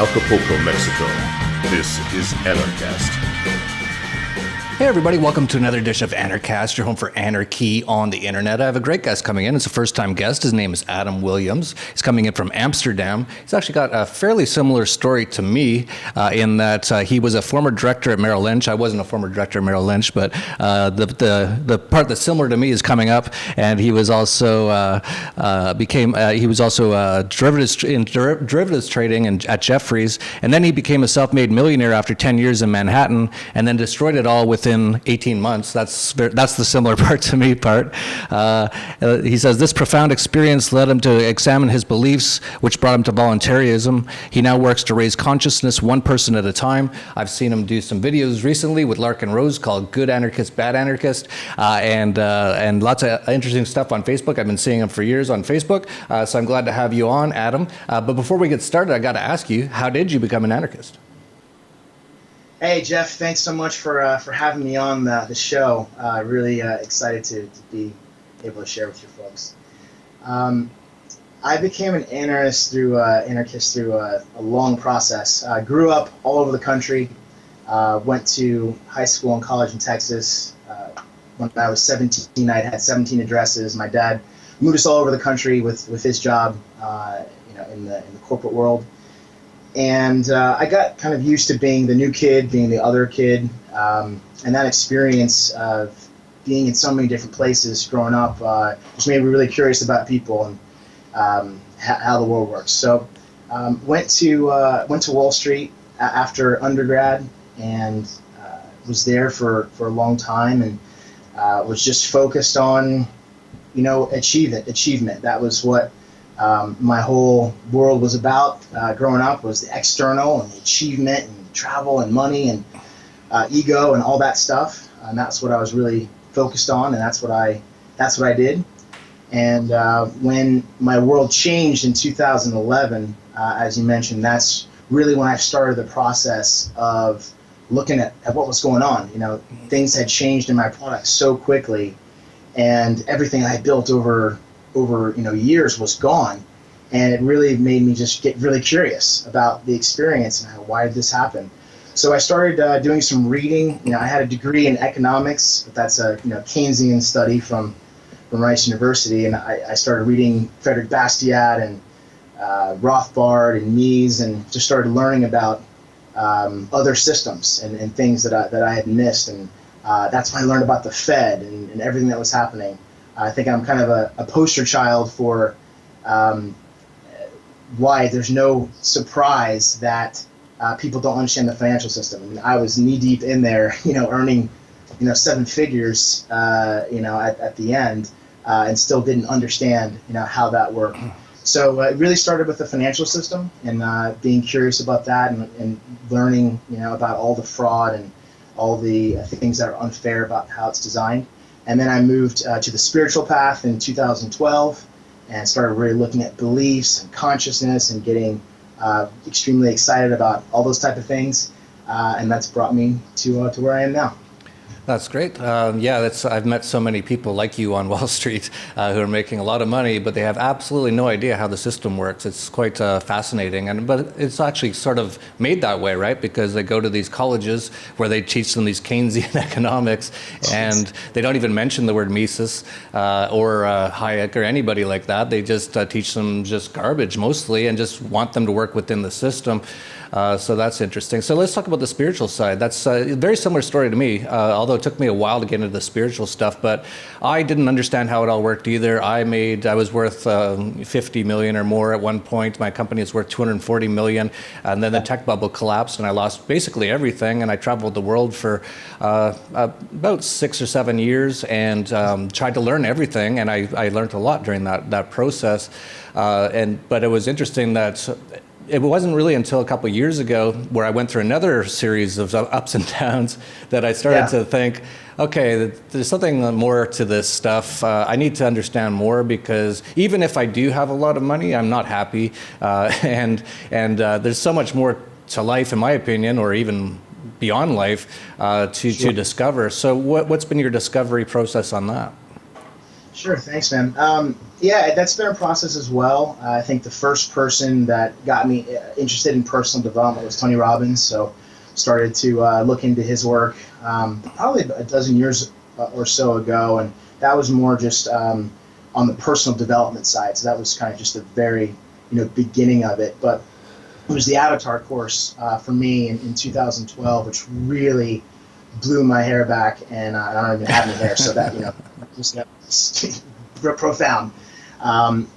Acapulco, Mexico. This is Anarchast. Hey everybody, welcome to another edition of Anarchast, your home for anarchy on the internet. I have a great guest coming in. It's a first-time guest. His name is Adam Williams. He's coming in from Amsterdam. He's actually got a fairly similar story to me in that he was a former director at Merrill Lynch. I wasn't a former director at Merrill Lynch, but the part that's similar to me is coming up. And he was also derivatives trading at Jefferies, and then he became a self-made millionaire after 10 years in Manhattan, and then destroyed it all within 18 months. That's the similar part to me part. He says this profound experience led him to examine his beliefs, which brought him to voluntarism. He now works to raise consciousness one person at a time. I've seen him do some videos recently with Lark and Rose called Good Anarchist, Bad Anarchist, and lots of interesting stuff on Facebook. I've been seeing him for years on Facebook, so I'm glad to have you on, Adam. But before we get started, I got to ask you, how did you become an anarchist? Hey, Jeff, thanks so much for having me on the show. Really excited to be able to share with you folks. I became an anarchist through a long process. I grew up all over the country, went to high school and college in Texas. When I was 17, I had 17 addresses. My dad moved us all over the country with his job in the corporate world. And I got kind of used to being the new kid, being the other kid, and that experience of being in so many different places growing up just made me really curious about people and how the world works. So went to Wall Street after undergrad and was there for a long time and was just focused on achievement. That was what my whole world was about growing up, was the external and the achievement and travel and money and ego and all that stuff. And that's what I was really focused on, and that's what I did. And when my world changed in 2011, as you mentioned, that's really when I started the process of looking at what was going on. Things had changed in my product so quickly, and everything I had built over years was gone, and it really made me just get really curious about the experience and why did this happen. So I started doing some reading. I had a degree in economics, but that's a Keynesian study from Rice University, and I started reading Frederick Bastiat and Rothbard and Mises, and just started learning about other systems and things that I had missed, and that's when I learned about the Fed and everything that was happening. I think I'm kind of a poster child for why there's no surprise that people don't understand the financial system. I mean, I was knee deep in there, earning, seven figures, at the end, and still didn't understand, how that worked. So it really started with the financial system and being curious about that and learning, about all the fraud and all the things that are unfair about how it's designed. And then I moved to the spiritual path in 2012 and started really looking at beliefs and consciousness and getting extremely excited about all those type of things. And that's brought me to where I am now. That's great. I've met so many people like you on Wall Street who are making a lot of money, but they have absolutely no idea how the system works. It's quite fascinating, but it's actually sort of made that way, right? Because they go to these colleges where they teach them these Keynesian economics, and they don't even mention the word Mises or Hayek or anybody like that. They just teach them just garbage mostly, and just want them to work within the system. So that's interesting. So let's talk about the spiritual side. That's a very similar story to me, although it took me a while to get into the spiritual stuff, but I didn't understand how it all worked either. I was worth 50 million or more at one point. My company is worth 240 million, and then the tech bubble collapsed and I lost basically everything, and I traveled the world for about 6 or 7 years and tried to learn everything, and I learned a lot during that process. But it was interesting that it wasn't really until a couple of years ago where I went through another series of ups and downs that I started to think, okay, there's something more to this stuff. I need to understand more, because even if I do have a lot of money, I'm not happy. And there's so much more to life, in my opinion, or even beyond life, to discover. So what's been your discovery process on that? Sure, thanks, man. Yeah, that's been a process as well. I think the first person that got me interested in personal development was Tony Robbins. So started to look into his work probably a dozen years or so ago, and that was more just on the personal development side. So that was kind of just the very beginning of it. But it was the Avatar course for me in 2012, which really blew my hair back, and I don't even have any hair, so that just profound, and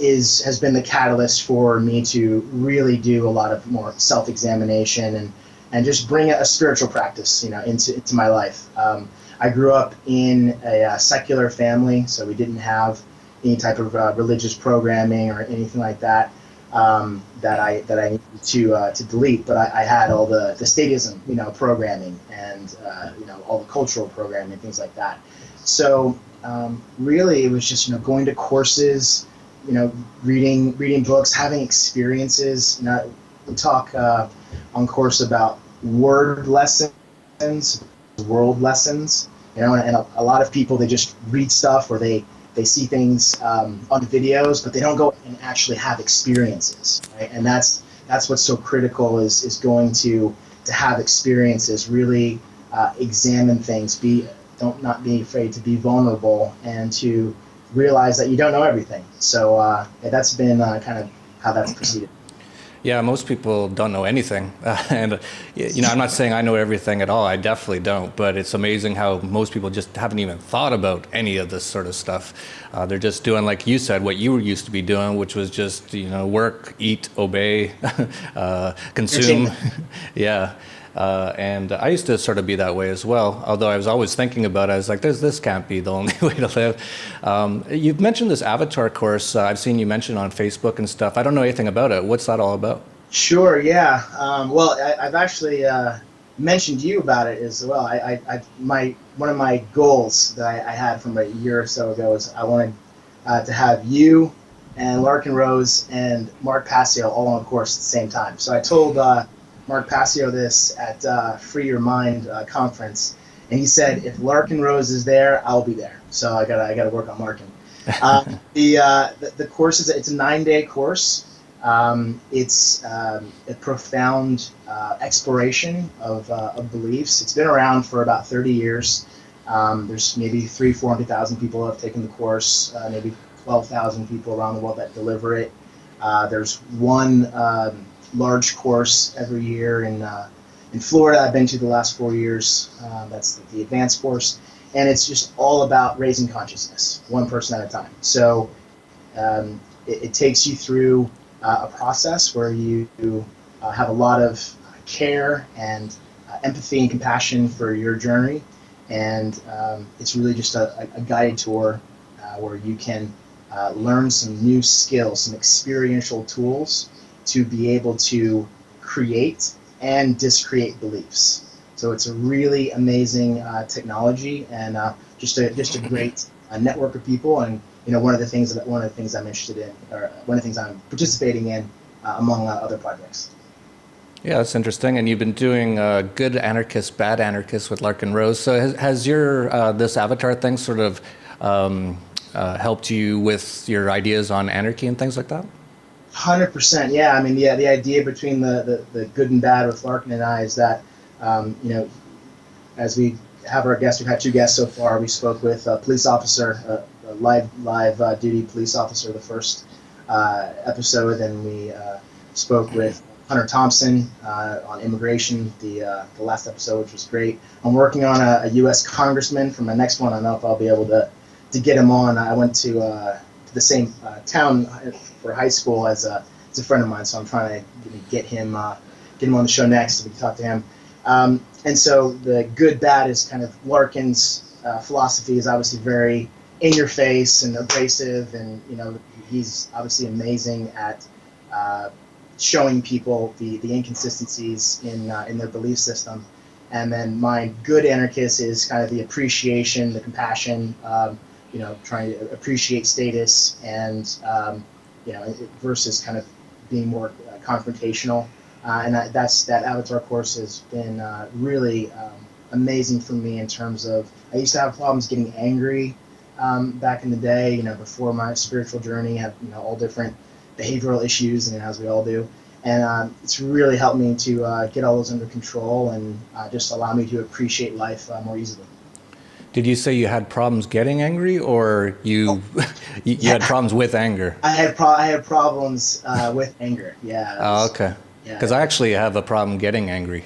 has been the catalyst for me to really do a lot of more self-examination and just bring a spiritual practice into my life. I grew up in a secular family, so we didn't have any type of religious programming or anything like that. That I needed to delete, but I had all the statism, programming, and all the cultural programming, things like that. So really, it was just going to courses, reading books, having experiences. We talk on course about word lessons, world lessons. And a lot of people, they just read stuff, or they see things on videos, but they don't go and actually have experiences, right? And that's what's so critical is going to have experiences, really examine things, not be afraid to be vulnerable, and to realize that you don't know everything. So that's been kind of how that's proceeded. Yeah, most people don't know anything. And, I'm not saying I know everything at all. I definitely don't. But it's amazing how most people just haven't even thought about any of this sort of stuff. They're just doing, like you said, what you used to be doing, which was just, work, eat, obey, consume. Yeah. And I used to sort of be that way as well, although I was always thinking about it. I was like, this can't be the only way to live. You've mentioned this Avatar course. I've seen you mention on Facebook and stuff. I don't know anything about it. What's that all about? Sure, yeah. Well, I've actually mentioned you about it as well. One of my goals that I had from a year or so ago is I wanted to have you and Larkin Rose and Mark Passio all on a course at the same time. So I told Mark Passio this at Free Your Mind conference, and he said, if Larkin Rose is there, I'll be there. So I gotta work on Larkin. The course it's a 9-day course. It's a profound exploration of beliefs. It's been around for about 30 years. There's maybe 400,000 people who have taken the course, maybe 12,000 people around the world that deliver it. There's one large course every year in Florida. I've been to the last 4 years. That's the advanced course, and it's just all about raising consciousness, one person at a time. So it takes you through a process where you have a lot of care and empathy and compassion for your journey, and it's really just a guided tour where you can learn some new skills, some experiential tools to be able to create and discreate beliefs. So it's a really amazing technology, and just a great network of people. And one of the things I'm interested in, or one of the things I'm participating in, among other projects. Yeah, that's interesting. And you've been doing Good Anarchist, Bad Anarchist with Larkin Rose. So has your this Avatar thing sort of helped you with your ideas on anarchy and things like that? 100%, yeah. I mean, the idea between the good and bad with Larkin and I is that, as we have our guests, we've had 2 guests so far. We spoke with a police officer, a live duty police officer, the first episode, and we spoke with Hunter Thompson on immigration, the last episode, which was great. I'm working on a U.S. congressman for my next one. I don't know if I'll be able to get him on. I went to the same town for high school as a friend of mine, so I'm trying to get him on the show next so we can talk to him. And so the good bad is kind of Larkin's philosophy is obviously very in your face and abrasive, and he's obviously amazing at showing people the inconsistencies in their belief system. And then my good anarchist is kind of the appreciation, the compassion, trying to appreciate status, and versus kind of being more confrontational. And that Avatar course has been really amazing for me in terms of, I used to have problems getting angry back in the day, before my spiritual journey. I had, all different behavioral issues, and as we all do. And it's really helped me to get all those under control and just allow me to appreciate life more easily. Did you say you had problems getting angry, or you you had problems with anger? I had problems with anger. Yeah. Oh, okay. Because I actually have a problem getting angry.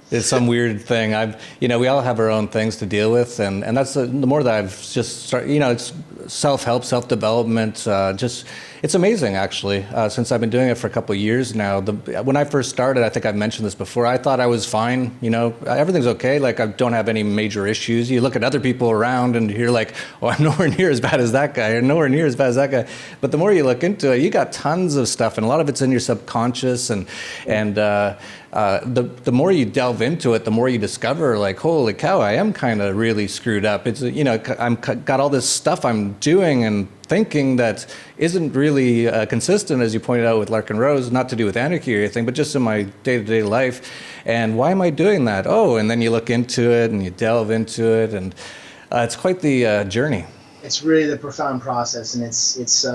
It's some weird thing. We all have our own things to deal with, and that's the more that I've just started. It's self-help, self-development. It's amazing actually. Since I've been doing it for a couple of years now. When I first started, I think I've mentioned this before. I thought I was fine. Everything's okay. Like, I don't have any major issues. You look at other people around, and you're like, oh, I'm nowhere near as bad as that guy, or nowhere near as bad as that guy. But the more you look into it, you got tons of stuff, and a lot of it's in your subconscious, and the more you delve into it, the more you discover, like, holy cow, I am kind of really screwed up. It's, I'm got all this stuff I'm doing and thinking that isn't really consistent, as you pointed out with Lark and Rose, not to do with Anarchy or anything, but just in my day-to-day life. And why am I doing that? Oh, and then you look into it and you delve into it, and it's quite the journey. It's really the profound process, and it's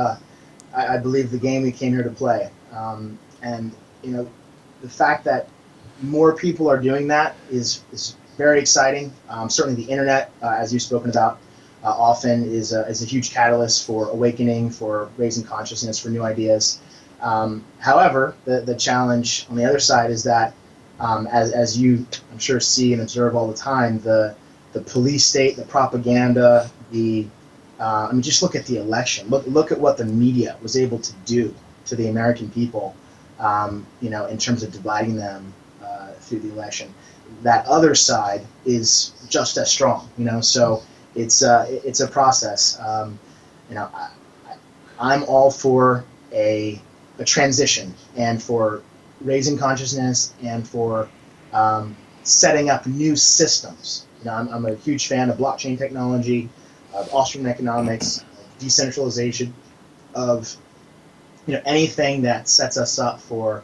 I believe the game we came here to play. And the fact that more people are doing that is very exciting. Certainly the internet, as you've spoken about, often is a huge catalyst for awakening, for raising consciousness, for new ideas. However, the challenge on the other side is that, as you, I'm sure, see and observe all the time, the police state, the propaganda, just look at the election. Look at what the media was able to do to the American people, in terms of dividing them through the election. That other side is just as strong, so it's a process. I'm all for a transition, and for raising consciousness, and for setting up new systems. I'm a huge fan of blockchain technology, of Austrian economics, of decentralization, of anything that sets us up for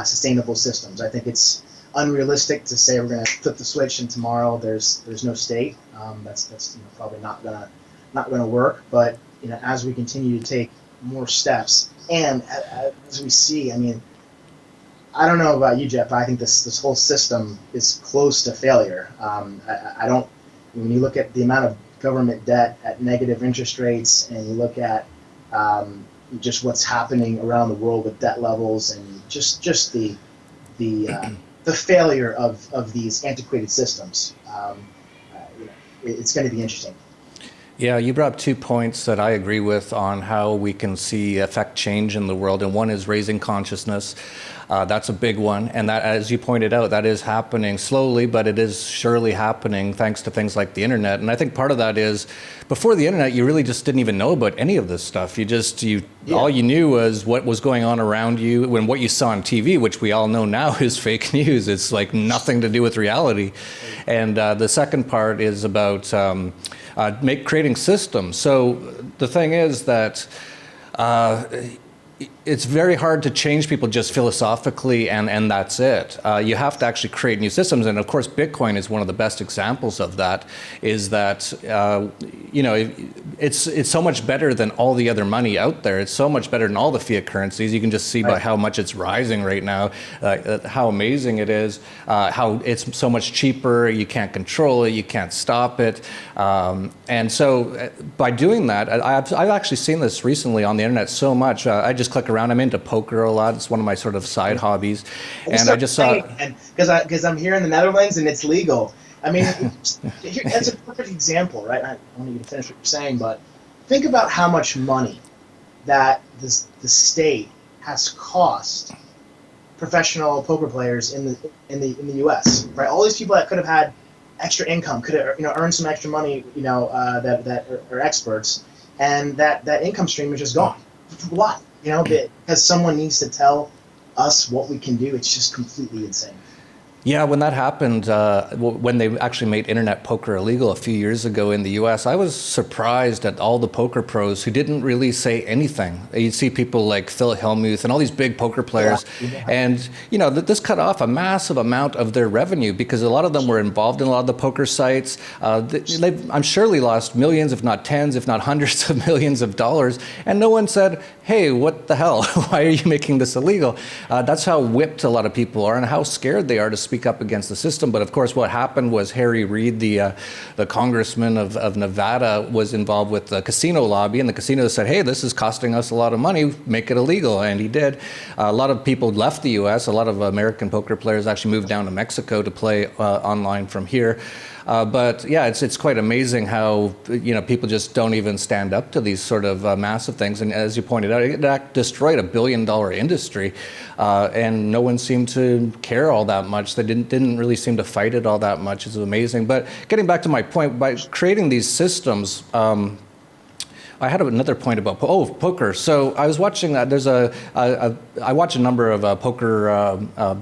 sustainable systems. I think it's unrealistic to say we're going to flip the switch and tomorrow there's no state. That's probably not gonna work. But as we continue to take more steps, and as we see, I don't know about you, Jeff, but I think this whole system is close to failure. I don't. When you look at the amount of government debt at negative interest rates, and you look at just what's happening around the world with debt levels, and just the failure of these antiquated systems, it's going to be interesting. Yeah, you brought up 2 points that I agree with on how we can affect change in the world, and one is raising consciousness. That's a big one, and that, as you pointed out, that is happening slowly, but it is surely happening thanks to things like the internet. And I think part of that is, before the internet, you really just didn't even know about any of this stuff. All you knew was what was going on around you, and what you saw on TV, which we all know now is fake news. It's like nothing to do with reality. And the second part is about creating systems. So the thing is that it's very hard to change people just philosophically and that's it. You have to actually create new systems, and of course Bitcoin is one of the best examples of that. Is that it's so much better than all the other money out there. It's so much better than all the fiat currencies. You can just see by how much it's rising right now, how amazing it is, how it's so much cheaper. You can't control it, you can't stop it, and so by doing that, I've actually seen this recently on the internet so much. I just click around. I'm into poker a lot. It's one of my sort of side hobbies, and I just saw because I'm here in the Netherlands and it's legal. That's a perfect example, right? I want you to finish what you're saying, but think about how much money that the state has cost professional poker players in the U.S. Right? All these people that could have had extra income, could have earned some extra money, that are experts, and that income stream is just gone. Why? Because someone needs to tell us what we can do. It's just completely insane. Yeah, when that happened, when they actually made internet poker illegal a few years ago in the U.S., I was surprised at all the poker pros who didn't really say anything. You'd see people like Phil Hellmuth and all these big poker players, and this cut off a massive amount of their revenue because a lot of them were involved in a lot of the poker sites. I'm surely lost millions, if not tens, if not hundreds of millions of dollars, and no one said, "Hey, what the hell? Why are you making this illegal?" That's how whipped a lot of people are and how scared they are to speak up against the system. But of course, what happened was Harry Reid, the congressman of Nevada, was involved with the casino lobby, and the casino said, "Hey, this is costing us a lot of money, make it illegal," and he did. A lot of people left the U.S. A lot of American poker players actually moved down to Mexico to play online from here. But yeah, it's quite amazing how people just don't even stand up to these sort of massive things. And as you pointed out, it destroyed $1 billion industry, and no one seemed to care all that much. They didn't really seem to fight it all that much. It's amazing. But getting back to my point, by creating these systems. I had another point about poker. So I was watching that. I watch a number of poker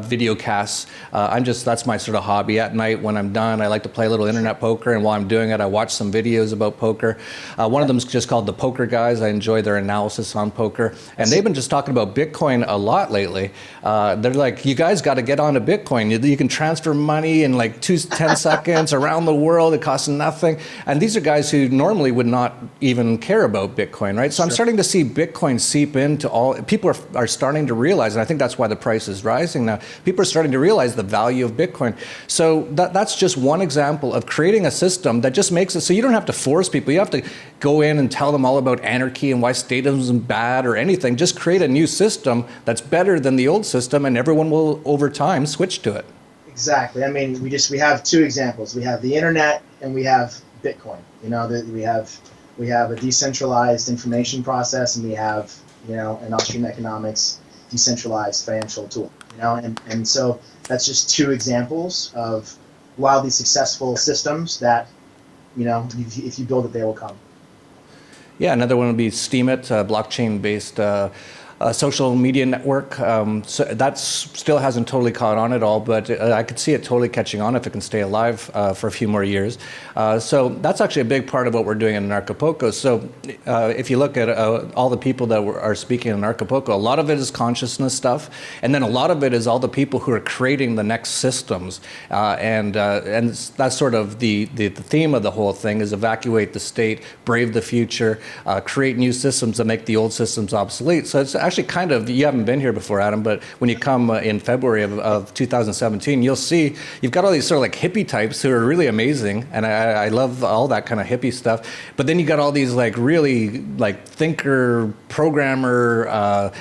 video casts. That's my sort of hobby. At night when I'm done, I like to play a little internet poker, and while I'm doing it, I watch some videos about poker. One of them is just called The Poker Guys. I enjoy their analysis on poker, and they've been just talking about Bitcoin a lot lately. They're like, "You guys got to get onto Bitcoin. You can transfer money in like 10 seconds around the world. It costs nothing." And these are guys who normally would not even care about Bitcoin, right? So I'm starting to see Bitcoin seep into all. People are starting to realize, and I think that's why the price is rising now. People are starting to realize the value of Bitcoin. So that's just one example of creating a system that just makes it so you don't have to force people. You have to go in and tell them all about anarchy and why statism is bad or anything. Just create a new system that's better than the old system, and everyone will, over time, switch to it. Exactly. I mean, we have two examples. We have the internet and we have Bitcoin. We have a decentralized information process, and we have in Austrian economics, decentralized financial tool. And so that's just two examples of wildly successful systems that, if you build it, they will come. Yeah, another one would be Steemit, blockchain-based social media network. So that still hasn't totally caught on at all, but I could see it totally catching on if it can stay alive for a few more years. So that's actually a big part of what we're doing in Anarchapulco. So if you look at all the people that are speaking in Anarchapulco, a lot of it is consciousness stuff, and then a lot of it is all the people who are creating the next systems. And that's sort of the theme of the whole thing is evacuate the state, brave the future, create new systems that make the old systems obsolete. So it's actually kind of, you haven't been here before, Adam, but when you come in February of 2017, you'll see you've got all these sort of like hippie types who are really amazing, and I love all that kind of hippie stuff. But then you got all these like really like thinker, programmer,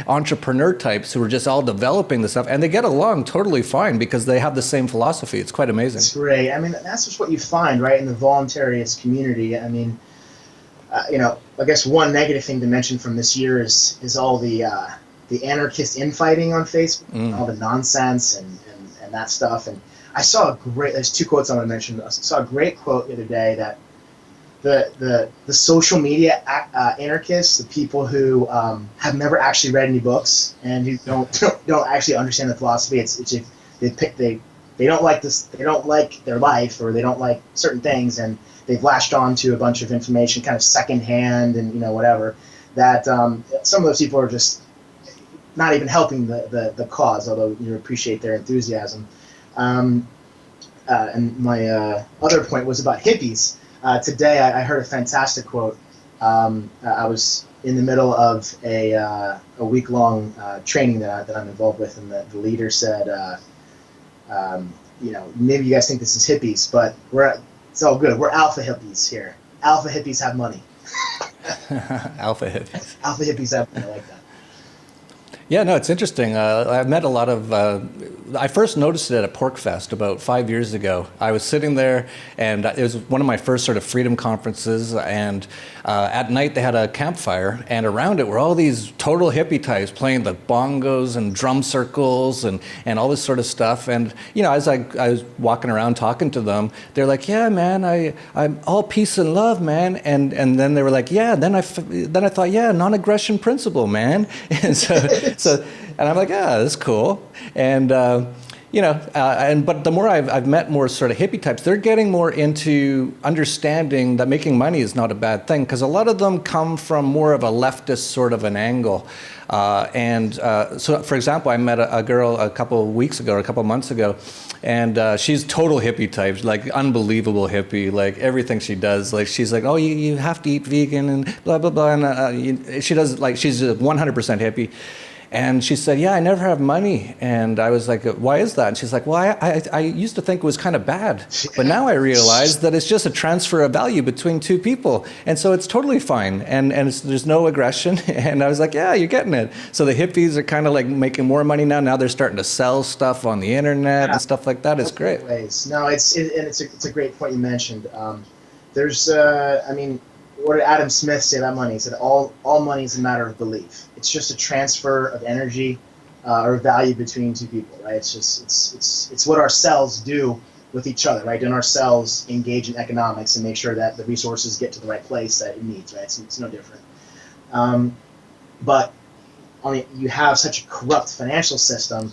entrepreneur types who are just all developing this stuff, and they get along totally fine because they have the same philosophy. It's quite amazing. It's great. I mean, that's just what you find, right, in the voluntarist community. I mean, I guess one negative thing to mention from this year is all the anarchist infighting on Facebook, all the nonsense and that stuff. And I saw there's two quotes I want to mention. I saw a great quote the other day that the social media anarchists, the people who have never actually read any books and who don't actually understand the philosophy, they don't like this, they don't like their life, or they don't like certain things, and they've latched on to a bunch of information kind of secondhand and whatever, that some of those people are just not even helping the cause, although you appreciate their enthusiasm. And my other point was about hippies. Today I heard a fantastic quote. I was in the middle of a week-long training that I'm involved with, and the leader said, maybe you guys think this is hippies, but it's all good. We're alpha hippies here. Alpha hippies have money. Alpha hippies. Alpha hippies have money. I like that. Yeah, no, it's interesting. I've met a lot of, I first noticed it at a Pork Fest about 5 years ago. I was sitting there, and it was one of my first sort of freedom conferences, and at night they had a campfire, and around it were all these total hippie types playing the bongos and drum circles and all this sort of stuff. And, as I was walking around talking to them, they're like, "Yeah, man, I'm all peace and love, man." And then they were like, "Yeah," then I thought, "Yeah, non-aggression principle, man." And so, and I'm like, "Yeah, that's cool." And But the more I've met more sort of hippie types, they're getting more into understanding that making money is not a bad thing, because a lot of them come from more of a leftist sort of an angle. So, for example, I met a girl a couple of weeks ago, or a couple of months ago, and she's total hippie type, like unbelievable hippie, like everything she does. Like she's like, oh, you have to eat vegan and blah, blah, blah. And she does, like, she's 100% hippie. And she said, yeah, I never have money. And I was like, why is that? And she's like, well, I used to think it was kind of bad. But now I realize that it's just a transfer of value between two people. And so it's totally fine. And there's no aggression. And I was like, yeah, you're getting it. So the hippies are kind of like making more money now. Now they're starting to sell stuff on the internet and stuff like that. It's great. Ways. No, it's a great point you mentioned. What did Adam Smith say about money? He said all money is a matter of belief. It's just a transfer of energy or value between two people, right? It's what our cells do with each other, right? And our cells engage in economics and make sure that the resources get to the right place that it needs, right? It's no different. But you have such a corrupt financial system.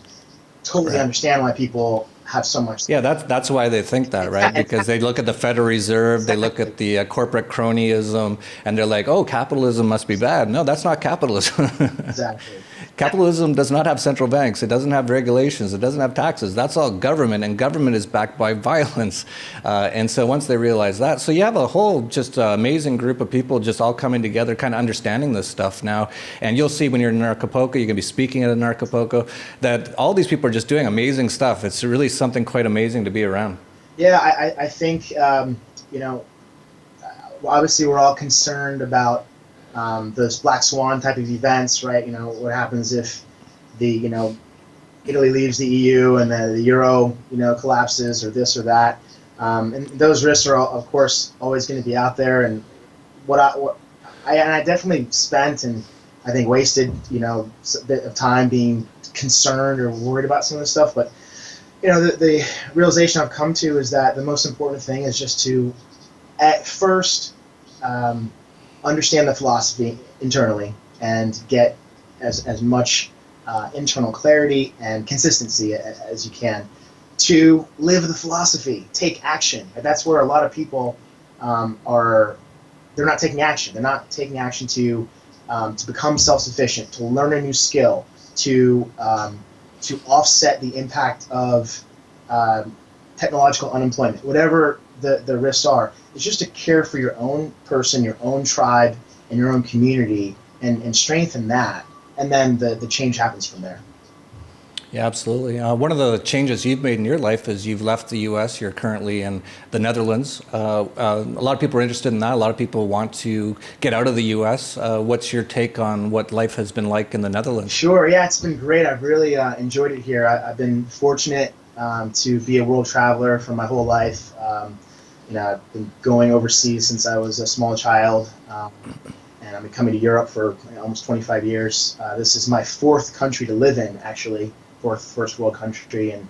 Totally understand why people have so much. Yeah, that's why they think that, right? Because they look at the Federal Reserve, they look at the corporate cronyism, and they're like, oh, capitalism must be bad. No, that's not capitalism. Exactly. Capitalism does not have central banks. It doesn't have regulations. It doesn't have taxes. That's all government, and government is backed by violence. And so once they realize that, so you have a whole just amazing group of people just all coming together, kind of understanding this stuff now. And you'll see when you're in Anarchapulco, you're going to be speaking at Anarchapulco, that all these people are just doing amazing stuff. It's really something quite amazing to be around. Yeah, I think, obviously we're all concerned about those black swan type of events, right? What happens if Italy leaves the EU and the euro, collapses, or this or that. And those risks are, of course, always going to be out there. And I definitely spent and I think wasted, a bit of time being concerned or worried about some of this stuff. But the realization I've come to is that the most important thing is just to, at first, understand the philosophy internally and get as much internal clarity and consistency as you can to live the philosophy, take action. And that's where a lot of people they're not taking action. They're not taking action to become self-sufficient, to learn a new skill, to offset the impact of technological unemployment, whatever the risks are. It's just to care for your own person, your own tribe, and your own community, and strengthen that, and then the change happens from there. Yeah, absolutely. One of the changes you've made in your life is you've left the U.S. You're currently in the Netherlands. A lot of people are interested in that. A lot of people want to get out of the U.S. What's your take on what life has been like in the Netherlands? Sure. Yeah, it's been great. I've really enjoyed it here. I've been fortunate to be a world traveler for my whole life. I've been going overseas since I was a small child, and I've been coming to Europe for almost 25 years. This is my fourth country to live in, actually, first world country, and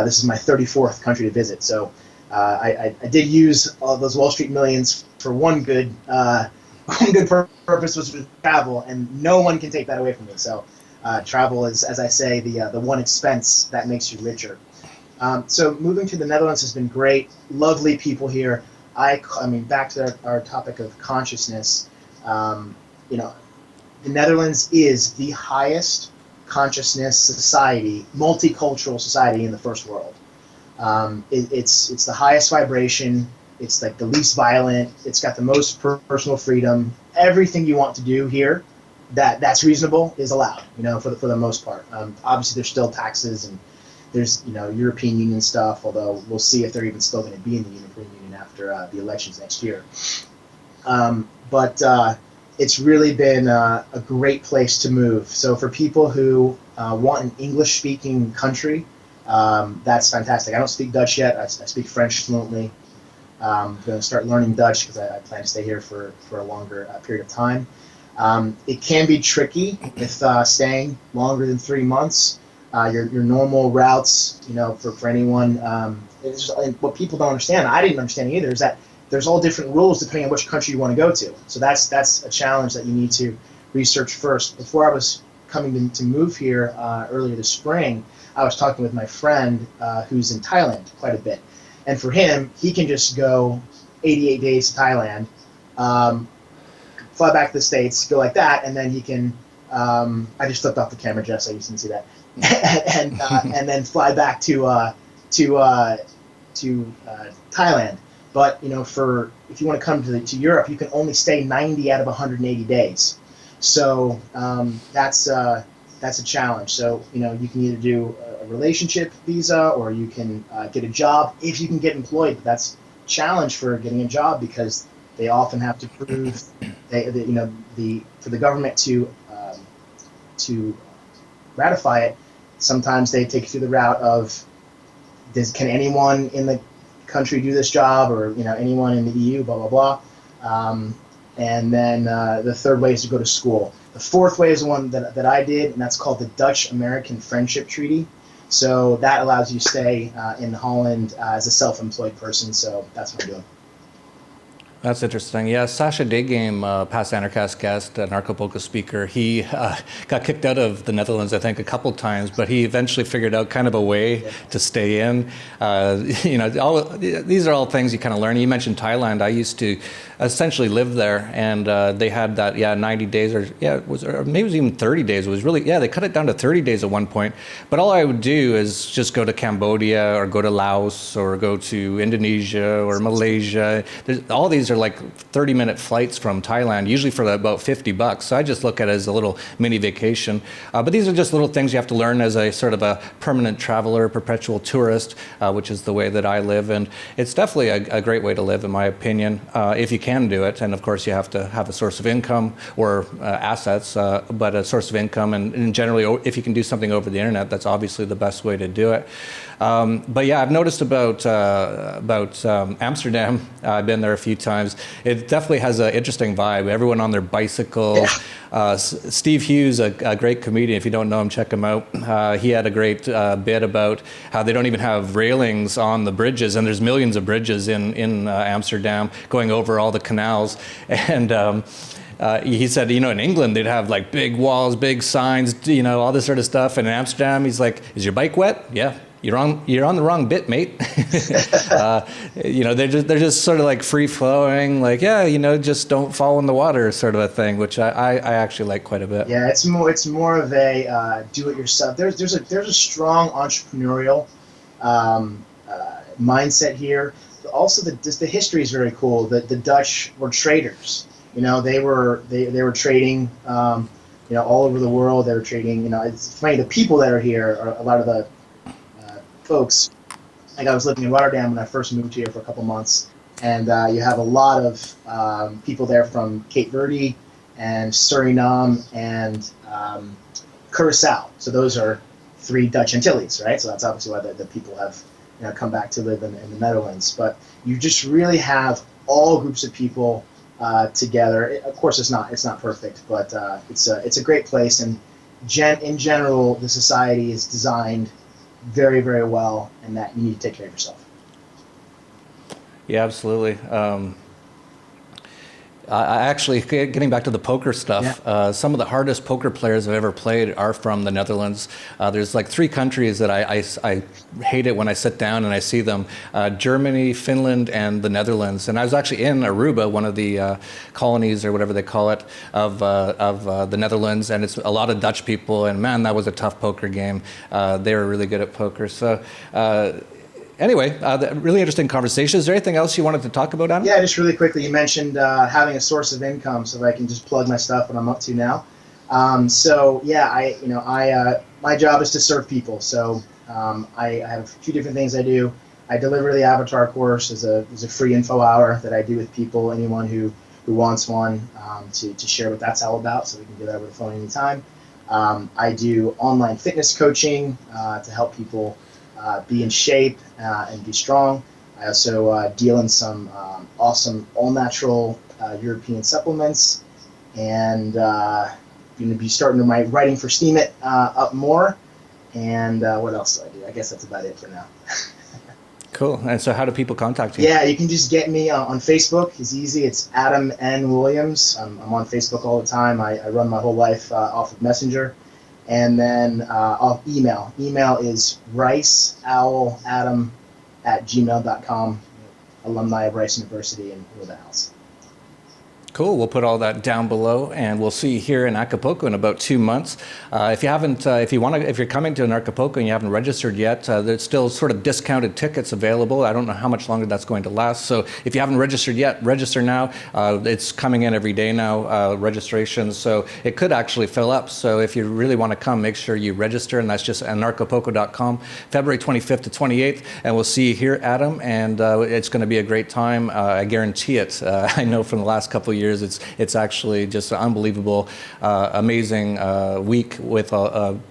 this is my 34th country to visit. So I did use all those Wall Street millions for one good purpose, was to travel, and no one can take that away from me. So travel is, as I say, the one expense that makes you richer. So moving to the Netherlands has been great. Lovely people here. I mean, back to our topic of consciousness. The Netherlands is the highest consciousness society, multicultural society in the first world. It's the highest vibration. It's like the least violent. It's got the most personal freedom. Everything you want to do here, that's reasonable, is allowed. For the most part. Obviously, there's still taxes and there's European Union stuff, although we'll see if they're even still going to be in the European Union after the elections next year. But it's really been a great place to move. So for people who want an English-speaking country, that's fantastic. I don't speak Dutch yet. I speak French fluently. I'm going to start learning Dutch because I plan to stay here for a longer period of time. It can be tricky with staying longer than 3 months. Your normal routes, for anyone, it's just, what people don't understand, I didn't understand either, is that there's all different rules depending on which country you want to go to. So that's a challenge that you need to research first. Before I was coming to move here earlier this spring, I was talking with my friend who's in Thailand quite a bit. And for him, he can just go 88 days to Thailand, fly back to the States, go like that, and then he can, I just flipped off the camera, Jess, so you can see that, and then fly back to Thailand. But if you want to come to Europe, you can only stay 90 out of 180 days. So that's a challenge. So you can either do a relationship visa or you can get a job if you can get employed. But that's a challenge for getting a job because they often have to prove for the government to ratify it. Sometimes they take you through the route of can anyone in the country do this job, or anyone in the EU, blah blah blah. And then the third way is to go to school. The fourth way is the one that I did, and that's called the Dutch-American Friendship Treaty. So that allows you to stay in Holland as a self-employed person. So that's what I'm doing. That's interesting. Yeah, Sasha Daygame, past Anarchast guest, Anarchapulco speaker, he got kicked out of the Netherlands, I think, a couple times, but he eventually figured out kind of a way to stay in. These are all things you kind of learn. You mentioned Thailand. I used to essentially live there, and they had that, 90 days, or maybe it was even 30 days. It was really, they cut it down to 30 days at one point. But all I would do is just go to Cambodia or go to Laos or go to Indonesia or Malaysia. All these are like 30-minute flights from Thailand, usually for about $50. So I just look at it as a little mini vacation. But these are just little things you have to learn as a sort of a permanent traveler, perpetual tourist, which is the way that I live. And it's definitely a great way to live, in my opinion, if you can do it. And of course, you have to have a source of income or assets, but a source of income. And generally, if you can do something over the internet, that's obviously the best way to do it. But yeah, I've noticed about Amsterdam. I've been there a few times. It definitely has an interesting vibe. Everyone on their bicycles. Yeah. Steve Hughes, a great comedian. If you don't know him, check him out. He had a great bit about how they don't even have railings on the bridges, and there's millions of bridges in Amsterdam going over all the canals. And he said, in England, they'd have like big walls, big signs, all this sort of stuff. And in Amsterdam, he's like, "Is your bike wet?" "Yeah." You're on the wrong bit, mate. They're just sort of like free flowing, like, just don't fall in the water sort of a thing, which I actually like quite a bit. Yeah, it's more of a do it yourself. There's a strong entrepreneurial mindset here. Also, the history is very cool. The Dutch were traders. They were trading all over the world. They were trading. It's funny, the people that are here are a lot of the folks. Like, I was living in Rotterdam when I first moved here for a couple months, and you have a lot of people there from Cape Verde and Suriname and Curacao. So those are 3 Dutch Antilles, right? So that's obviously why the people have come back to live in the Netherlands. But you just really have all groups of people together. Of course, it's not perfect, but it's a great place. And in general, the society is designed very, very well, and that you need to take care of yourself. Yeah, absolutely. I actually, getting back to the poker stuff, some of the hardest poker players I've ever played are from the Netherlands. There's like 3 countries that I hate it when I sit down and I see them: Germany, Finland, and the Netherlands. And I was actually in Aruba, one of the colonies or whatever they call it, of the Netherlands, and it's a lot of Dutch people. And man, that was a tough poker game. They were really good at poker. So. Anyway, really interesting conversation. Is there anything else you wanted to talk about, Adam? Yeah, just really quickly, you mentioned having a source of income, so I can just plug my stuff, what I'm up to now. My job is to serve people. So I have a few different things I do. I deliver the Avatar course as a free info hour that I do with people, anyone who wants one, to share what that's all about, so we can get over the phone anytime. I do online fitness coaching to help people be in shape and be strong. I also deal in some awesome all-natural European supplements, and going to be starting my writing for Steam It up more. And what else do I do? I guess that's about it for now. Cool. And so how do people contact you? Yeah, you can just get me on Facebook. It's easy. It's Adam N. Williams. I'm on Facebook all the time. I run my whole life off of Messenger. And then I'll email. Email is riceowladam@gmail.com, alumni of Rice University and who else. Cool. We'll put all that down below, and we'll see you here in Acapulco in about 2 months. If you're coming to Anarchapulco and you haven't registered yet, there's still sort of discounted tickets available. I don't know how much longer that's going to last. So if you haven't registered yet, register now. It's coming in every day now, registrations. So it could actually fill up. So if you really want to come, make sure you register, and that's just anarchapulco.com, February 25th to 28th, and we'll see you here, Adam. And it's going to be a great time. I guarantee it. I know from the last couple of years, it's actually just an unbelievable, amazing week with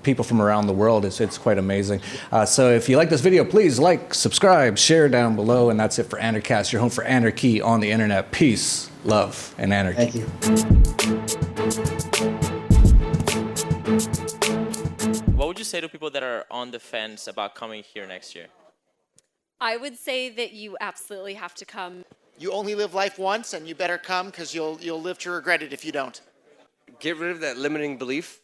people from around the world. It's quite amazing. So if you like this video, please like, subscribe, share down below, and that's it for Anarchast, your home for anarchy on the internet. Peace, love, and anarchy. Thank you. What would you say to people that are on the fence about coming here next year? I would say that you absolutely have to come. You only live life once, and you better come because you'll live to regret it if you don't. Get rid of that limiting belief.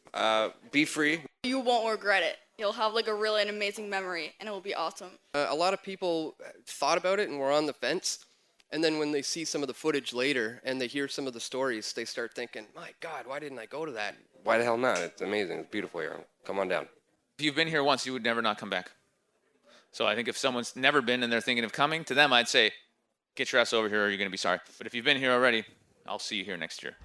Be free. You won't regret it. You'll have like a really an amazing memory, and it will be awesome. A lot of people thought about it and were on the fence, and then when they see some of the footage later and they hear some of the stories, they start thinking, my God, why didn't I go to that? Why the hell not? It's amazing. It's beautiful here. Come on down. If you've been here once, you would never not come back. So I think if someone's never been and they're thinking of coming, to them I'd say, get your ass over here or you're going to be sorry. But if you've been here already, I'll see you here next year.